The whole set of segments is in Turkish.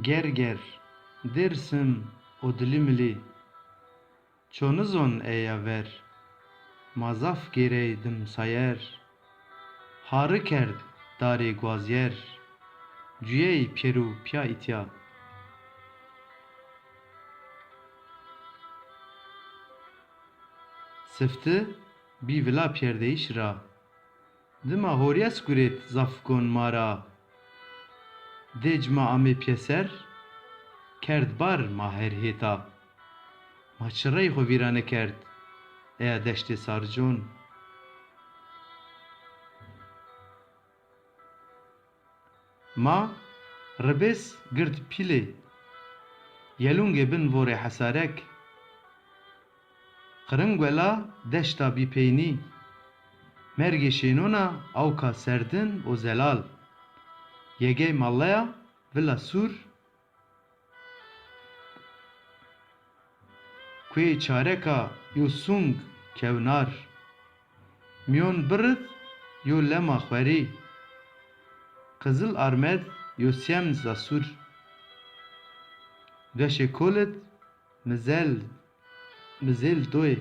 ger ger dersim o dilimli çonuzon eya ver mazaf gereydim sayer harı kerd darê gwazyer cuyey pêr û piya îtiya sifti bî vila pêrdeyîş ra dima horiya skurêt zafkon mara dê cima amê pyeser kerd bar ma herhêta ma çirey xwe vîra nekerd eya deştê sarjon ma ribês girt pîlê yelûngê bin vorê hesarek qiring wela deşta bîpeynî mergê şênona awka serdin û zelal yegey maleya vila sûr kuê çareka yû sûng kewnar miyon birid yû lema xwerî qizil armed yû semza sûr deşê kolit mizêl doyê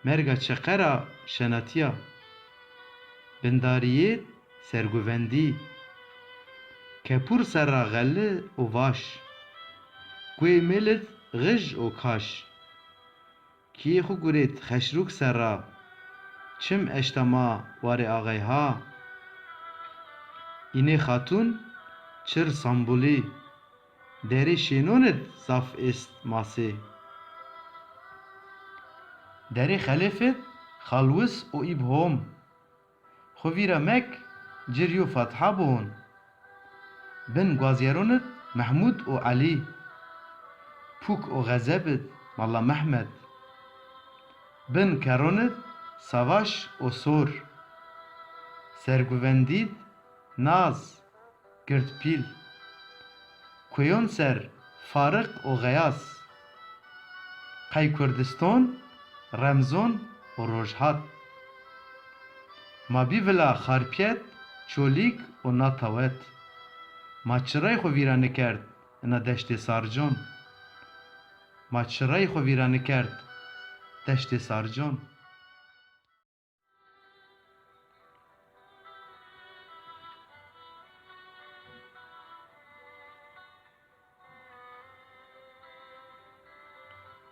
merga çeqera şenatiya bindariyê serguvendî kepûr serra xelli û vaş guê mêlit gij û kaş kîyê xwe gurêt xeşrûk serra çim eşta ma warê axeyha înê xatûn çir sambûlî derê şênonê zaf êst masê derê xelêfê xalwis û îb hom xwe vîra mek cir yû fetiha bûn bin gwazyeronê Mehmûd û Elî pûk û xezebê mala Mehmed bin keronê Savaş û Sor serguvendî Naz Girtpîl kuyon ser Fariq û Geyas qey Kurdistan Remzon û Rojhat ma bî vila Xarpêt Çolîk û Natawet ma çirey xwe vîra nekerd ina deştê sarjon